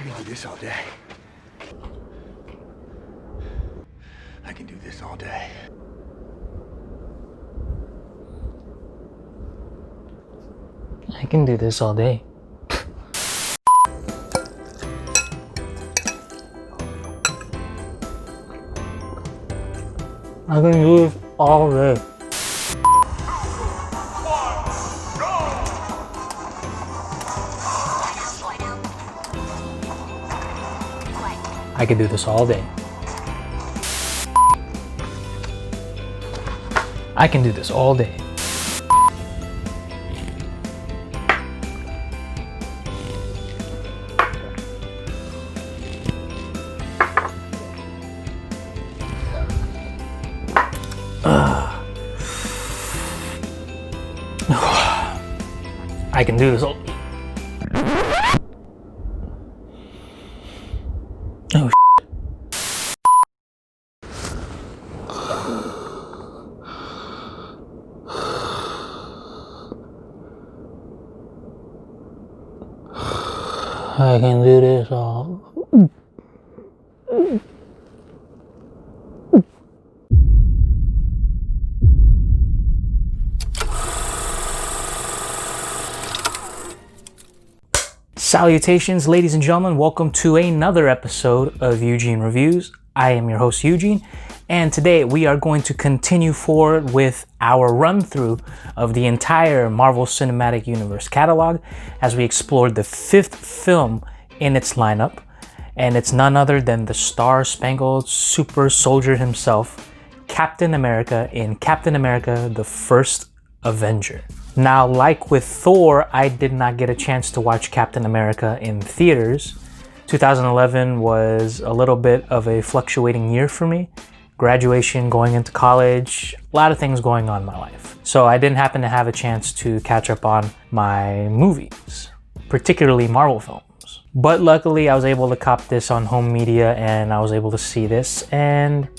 I can do this all day. I can do this all day. I can do this all day. I can do this all day. I could do this all day. I can do this all day. I can do this all. Oh, I can do this all. Salutations, ladies and gentlemen. Welcome to another episode of Eugene Reviews. I am your host, Eugene, and today we are going to continue forward with our run-through of the entire Marvel Cinematic Universe catalog as we explored the fifth film in its lineup, and it's none other than the Star-Spangled Super Soldier himself, Captain America in Captain America: The First Avenger. Now, like with Thor, I did not get a chance to watch Captain America in theaters. 2011 was a little bit of a fluctuating year for me. Graduation, going into college, a lot of things going on in my life. So I didn't happen to have a chance to catch up on my movies, particularly Marvel films. But luckily, I was able to cop this on home media and I was able to see this. And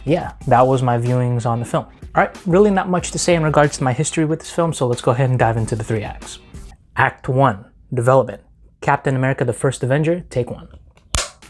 yeah, that was my viewings on the film. All right, really not much to say in regards to my history with this film, so let's go ahead and dive into the three acts. Act 1, Development. Captain America: The First Avenger, take 1.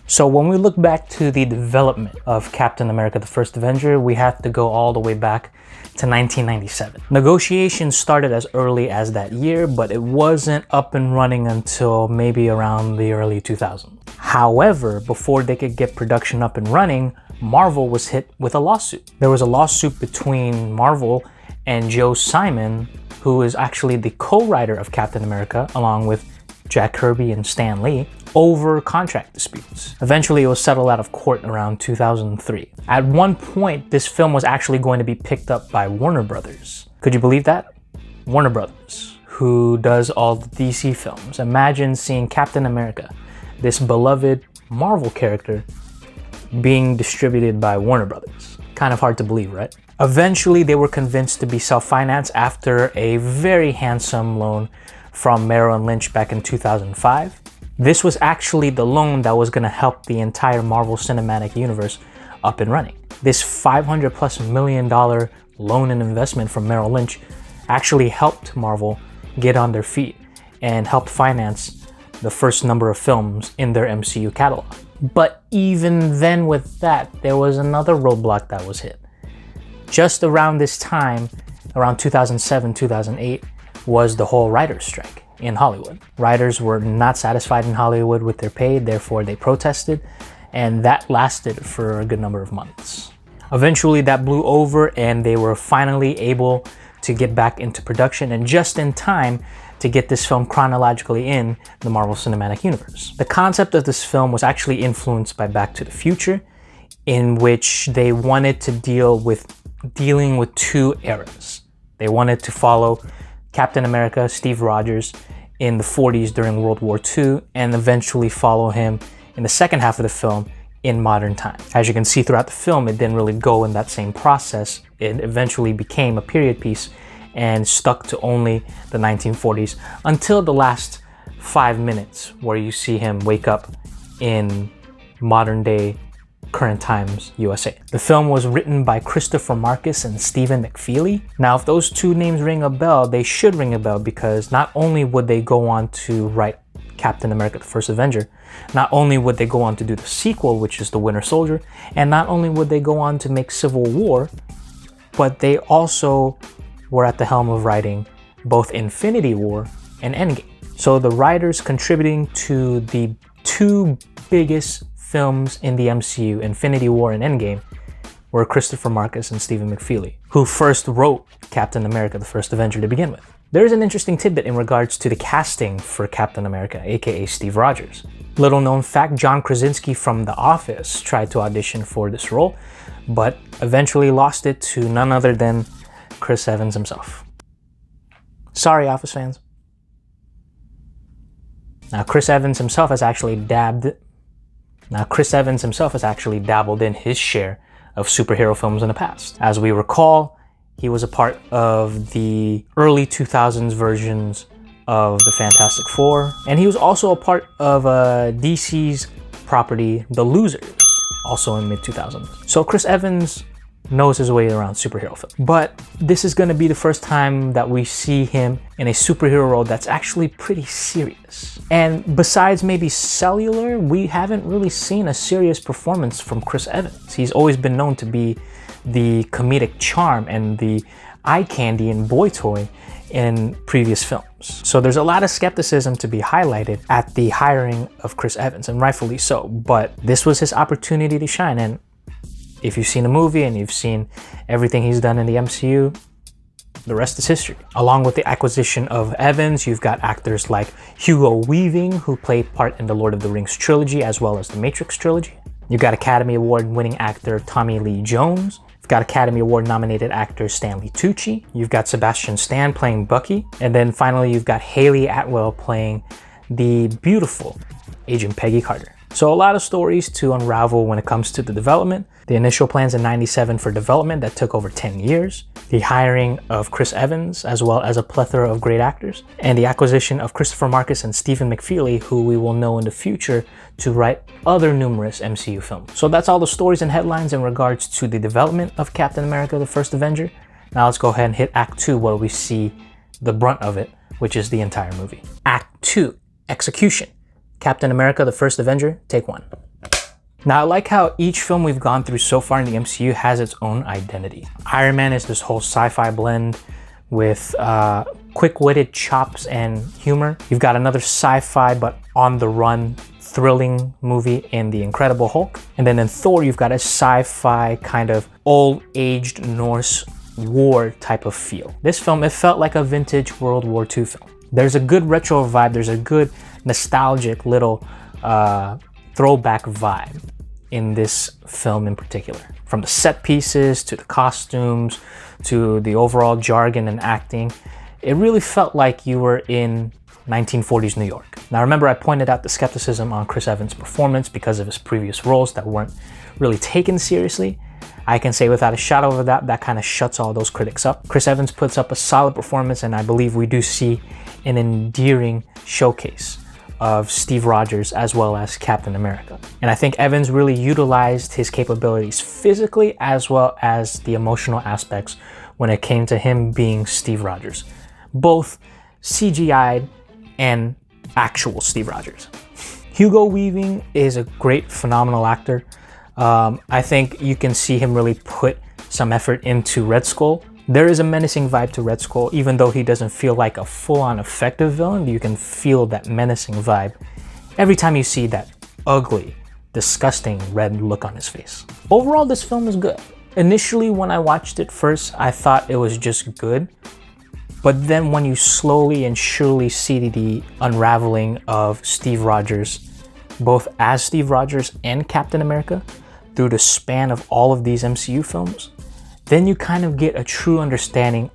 So when we look back to the development of Captain America: The First Avenger, we have to go all the way back to 1997. Negotiations started as early as that year, but it wasn't up and running until maybe around the early 2000s. However, before they could get production up and running, Marvel was hit with a lawsuit. There was a lawsuit between Marvel and Joe Simon, who is actually the co-writer of Captain America, along with Jack Kirby and Stan Lee, over contract disputes. Eventually, it was settled out of court around 2003. At one point, this film was actually going to be picked up by Warner Brothers. Could you believe that? Warner Brothers, who does all the DC films. Imagine seeing Captain America, this beloved Marvel character, being distributed by Warner Brothers. Kind of hard to believe, right? Eventually, they were convinced to be self-financed after a very handsome loan from Merrill Lynch back in 2005. This was actually the loan that was going to help the entire Marvel Cinematic Universe up and running. This $500+ million loan and investment from Merrill Lynch actually helped Marvel get on their feet and helped finance the first number of films in their MCU catalog. But even then with that, there was another roadblock that was hit. Just around this time, around 2007, 2008, was the whole writer's strike in Hollywood. Writers were not satisfied in Hollywood with their pay, therefore they protested, and that lasted for a good number of months. Eventually that blew over and they were finally able to get back into production, and just in time to get this film chronologically in the Marvel Cinematic Universe. The concept of this film was actually influenced by Back to the Future, in which they wanted to dealing with two eras. They wanted to follow Captain America, Steve Rogers, in the 40s during World War II, and eventually follow him in the second half of the film in modern times. As you can see throughout the film, it didn't really go in that same process. It eventually became a period piece and stuck to only the 1940s until the last 5 minutes, where you see him wake up in modern day, current times USA. The film was written by Christopher Marcus and Stephen McFeely. Now, if those two names ring a bell, they should ring a bell, because not only would they go on to write Captain America the First Avenger, not only would they go on to do the sequel, which is The Winter Soldier, and not only would they go on to make Civil War, but they also were at the helm of writing both Infinity War and Endgame. So the writers contributing to the two biggest films in the MCU, Infinity War and Endgame, were Christopher Marcus and Stephen McFeely, who first wrote Captain America the First Avenger to begin with. There is an interesting tidbit in regards to the casting for Captain America, aka Steve Rogers. Little known fact, John Krasinski from The Office tried to audition for this role, but eventually lost it to none other than Chris Evans himself. Sorry, Office fans. Now, Chris Evans himself has actually dabbled in his share of superhero films in the past. As we recall, he was a part of the early 2000s versions of the Fantastic Four, and he was also a part of DC's property, The Losers, also in mid-2000s. So Chris Evans knows his way around superhero films. But this is going to be the first time that we see him in a superhero role that's actually pretty serious. And besides maybe Cellular, we haven't really seen a serious performance from Chris Evans. He's always been known to be the comedic charm and the eye candy and boy toy in previous films. So there's a lot of skepticism to be highlighted at the hiring of Chris Evans, and rightfully so. But this was his opportunity to shine, and if you've seen the movie and you've seen everything he's done in the MCU, the rest is history. Along with the acquisition of Evans, you've got actors like Hugo Weaving, who played part in the Lord of the Rings trilogy as well as the Matrix trilogy. You've got Academy Award winning actor Tommy Lee Jones. You've got Academy Award nominated actor Stanley Tucci. You've got Sebastian Stan playing Bucky. And then finally, you've got Haley Atwell playing the beautiful Agent Peggy Carter. So a lot of stories to unravel when it comes to the development. The initial plans in '97 for development that took over 10 years. The hiring of Chris Evans, as well as a plethora of great actors. And the acquisition of Christopher Marcus and Stephen McFeely, who we will know in the future to write other numerous MCU films. So that's all the stories and headlines in regards to the development of Captain America the First Avenger. Now let's go ahead and hit Act 2, where we see the brunt of it, which is the entire movie. Act 2, Execution. Captain America the First Avenger, take 1. Now, I like how each film we've gone through so far in the MCU has its own identity. Iron Man is this whole sci-fi blend with quick-witted chops and humor. You've got another sci-fi but on-the-run thrilling movie in The Incredible Hulk. And then in Thor, you've got a sci-fi kind of old-aged Norse war type of feel. This film, it felt like a vintage World War II film. There's a good retro vibe, there's a good nostalgic little throwback vibe in this film in particular. From the set pieces to the costumes to the overall jargon and acting, it really felt like you were in 1940s New York. Now remember, I pointed out the skepticism on Chris Evans' performance because of his previous roles that weren't really taken seriously. I can say without a shadow of a doubt, that kind of shuts all those critics up. Chris Evans puts up a solid performance, and I believe we do see an endearing showcase of Steve Rogers as well as Captain America. And I think Evans really utilized his capabilities physically as well as the emotional aspects when it came to him being Steve Rogers. Both CGI'd and actual Steve Rogers. Hugo Weaving is a great, phenomenal actor. I think you can see him really put some effort into Red Skull. There is a menacing vibe to Red Skull, even though he doesn't feel like a full-on effective villain. You can feel that menacing vibe every time you see that ugly, disgusting red look on his face. Overall, this film is good. Initially, when I watched it first, I thought it was just good. But then when you slowly and surely see the unraveling of Steve Rogers, both as Steve Rogers and Captain America, through the span of all of these MCU films, then you kind of get a true understanding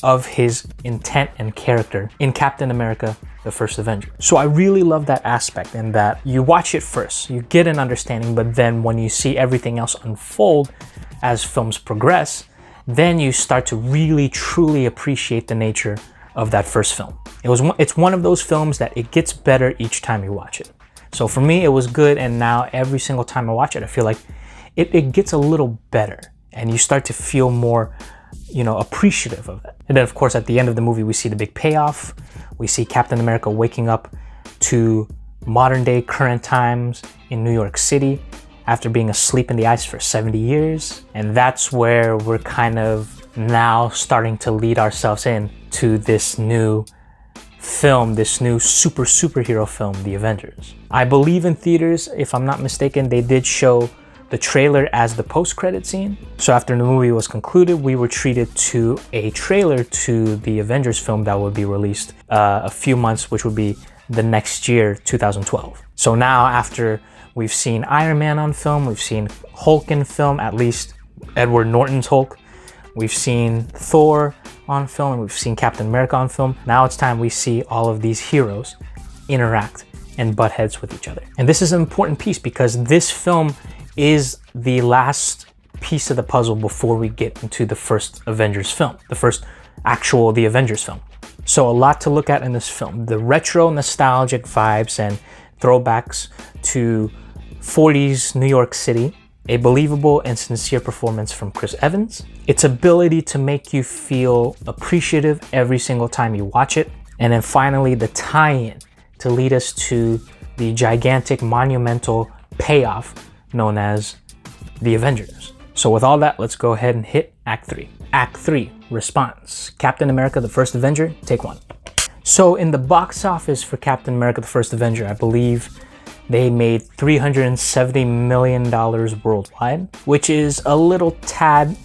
of his intent and character in Captain America, the First Avenger. So I really love that aspect, in that you watch it first, you get an understanding, but then when you see everything else unfold as films progress, then you start to really truly appreciate the nature of that first film. It's one of those films that it gets better each time you watch it. So for me, it was good, and now every single time I watch it, I feel like it gets a little better, and you start to feel more, appreciative of it. And then of course, at the end of the movie, we see the big payoff. We see Captain America waking up to modern day current times in New York City after being asleep in the ice for 70 years. And that's where we're kind of now starting to lead ourselves in to this new film, this new superhero film, The Avengers. I believe in theaters, if I'm not mistaken, they did show the trailer as the post-credit scene. So after the movie was concluded, we were treated to a trailer to the Avengers film that would be released a few months, which would be the next year, 2012. So now after we've seen Iron Man on film, we've seen Hulk in film, at least Edward Norton's Hulk, we've seen Thor on film, and we've seen Captain America on film. Now it's time we see all of these heroes interact and butt heads with each other. And this is an important piece because this film is the last piece of the puzzle before we get into the first Avengers film, the Avengers film. So a lot to look at in this film. The retro nostalgic vibes and throwbacks to 40s New York City, a believable and sincere performance from Chris Evans, its ability to make you feel appreciative every single time you watch it, and then finally the tie-in to lead us to the gigantic monumental payoff known as The Avengers. So with all that, let's go ahead and hit Act 3. Act 3, response. Captain America, the First Avenger, take 1. So in the box office for Captain America, the First Avenger, I believe they made $370 million worldwide, which is a little tad,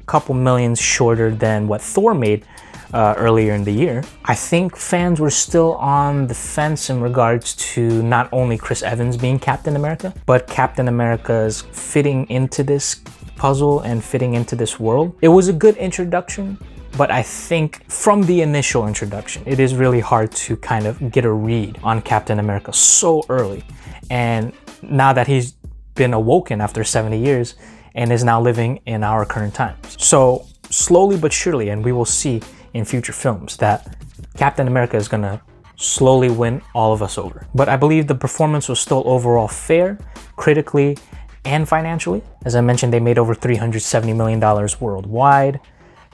couple millions shorter than what Thor made earlier in the year. I think fans were still on the fence in regards to not only Chris Evans being Captain America, but Captain America's fitting into this puzzle and fitting into this world. It was a good introduction, but I think from the initial introduction, it is really hard to kind of get a read on Captain America so early. And now that he's been awoken after 70 years and is now living in our current times. So slowly but surely, and we will see in future films, that Captain America is gonna slowly win all of us over. But I believe the performance was still overall fair, critically and financially. As I mentioned, they made over $370 million worldwide.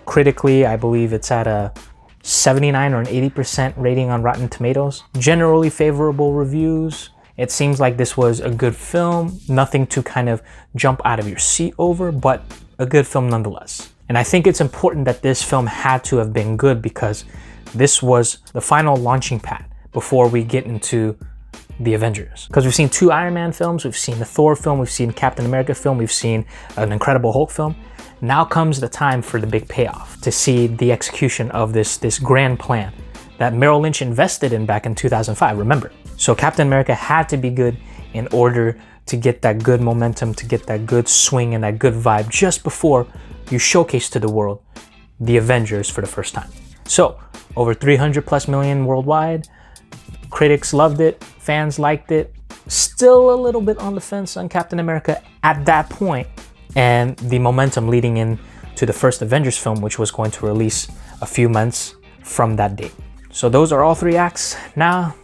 Critically, I believe it's at a 79 or an 80% rating on Rotten Tomatoes. Generally favorable reviews. It seems like this was a good film, nothing to kind of jump out of your seat over, but a good film nonetheless. And I think it's important that this film had to have been good because this was the final launching pad before we get into the Avengers. Because we've seen 2 Iron Man films, we've seen the Thor film, we've seen Captain America film, we've seen an Incredible Hulk film. Now comes the time for the big payoff, to see the execution of this grand plan that Merrill Lynch invested in back in 2005, remember. So Captain America had to be good in order to get that good momentum, to get that good swing and that good vibe just before you showcase to the world the Avengers for the first time. So over 300 plus million worldwide, critics loved it, fans liked it, still a little bit on the fence on Captain America at that point, and the momentum leading in to the first Avengers film, which was going to release a few months from that date. So those are all 3 acts. Now,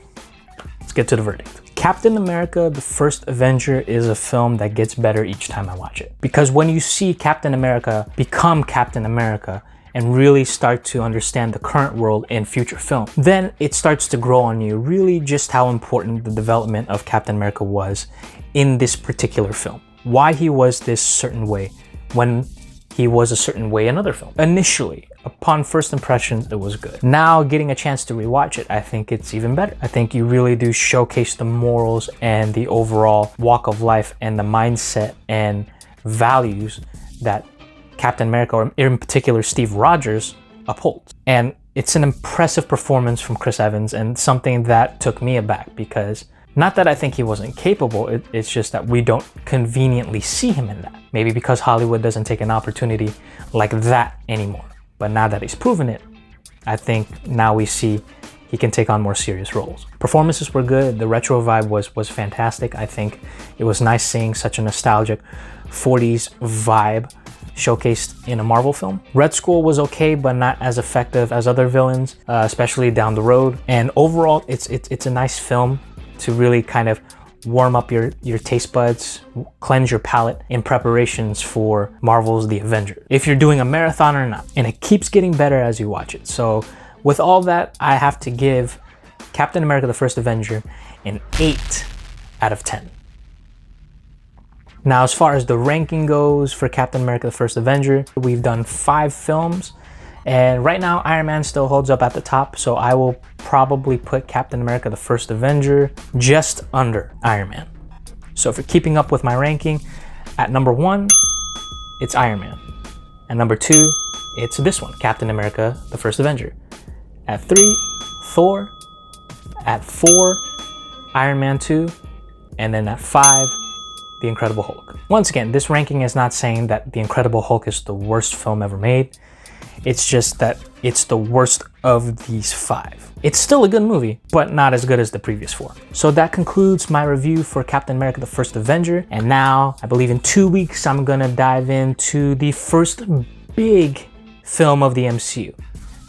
let's get to the verdict. Captain America, the First Avenger is a film that gets better each time I watch it. Because when you see Captain America become Captain America and really start to understand the current world in future film, then it starts to grow on you really just how important the development of Captain America was in this particular film. Why he was this certain way when he was a certain way in other films. Initially, upon first impressions, it was good. Now, getting a chance to rewatch it, I think it's even better. I think you really do showcase the morals and the overall walk of life and the mindset and values that Captain America, or in particular Steve Rogers, upholds. And it's an impressive performance from Chris Evans and something that took me aback because not that I think he wasn't capable, it's just that we don't conveniently see him in that. Maybe because Hollywood doesn't take an opportunity like that anymore. But now that he's proven it, I think now we see he can take on more serious roles. Performances were good, the retro vibe was fantastic. I think it was nice seeing such a nostalgic 40s vibe showcased in a Marvel film. Red Skull was okay, but not as effective as other villains, especially down the road. And overall, it's a nice film to really kind of warm up your taste buds, cleanse your palate in preparations for Marvel's The Avenger, if you're doing a marathon or not. And it keeps getting better as you watch it. So with all that, I have to give Captain America the First Avenger an 8 out of 10. Now, as far as the ranking goes for Captain America the First Avenger, we've done 5 films, and right now Iron Man still holds up at the top, so I will probably put Captain America the First Avenger just under Iron Man. So if you're keeping up with my ranking, at number 1, it's Iron Man. At number 2, it's this one, Captain America the First Avenger. At 3, Thor. At 4, Iron Man 2. And then at 5, The Incredible Hulk. Once again, this ranking is not saying that The Incredible Hulk is the worst film ever made. It's just that it's the worst of these 5. It's still a good movie, but not as good as the previous 4. So that concludes my review for Captain America the First Avenger. And now, I believe in 2 weeks, I'm gonna dive into the first big film of the MCU,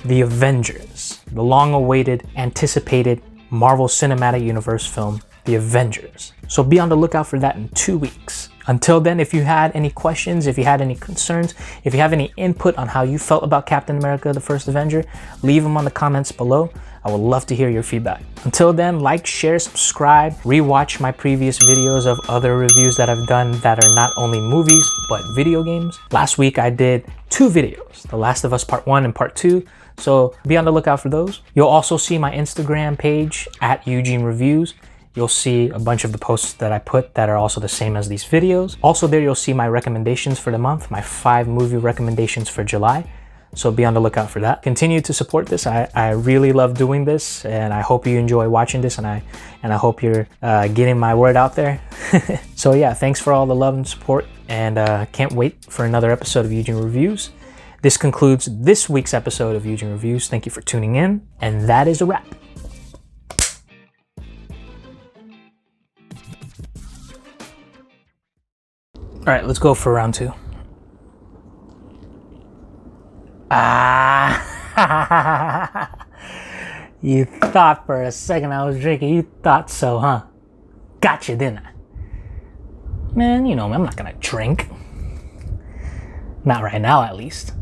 The Avengers, the long-awaited, anticipated Marvel Cinematic Universe film, The Avengers. So be on the lookout for that in 2 weeks. Until then, if you had any questions, if you had any concerns, if you have any input on how you felt about Captain America the First Avenger, leave them on the comments below. I would love to hear your feedback. Until then, like, share, subscribe, rewatch my previous videos of other reviews that I've done that are not only movies, but video games. Last week I did 2 videos, The Last of Us Part 1 and Part 2. So be on the lookout for those. You'll also see my Instagram page at Eugene Reviews. You'll see a bunch of the posts that I put that are also the same as these videos. Also there you'll see my recommendations for the month, my 5 movie recommendations for July. So be on the lookout for that. Continue to support this. I really love doing this, and I hope you enjoy watching this, and I hope you're getting my word out there. So yeah, thanks for all the love and support, and can't wait for another episode of Eugene Reviews. This concludes this week's episode of Eugene Reviews. Thank you for tuning in, and that is a wrap. All right, let's go for round 2. You thought for a second I was drinking. You thought so, huh? Gotcha, didn't I? Man, you know me, I'm not gonna drink. Not right now, at least.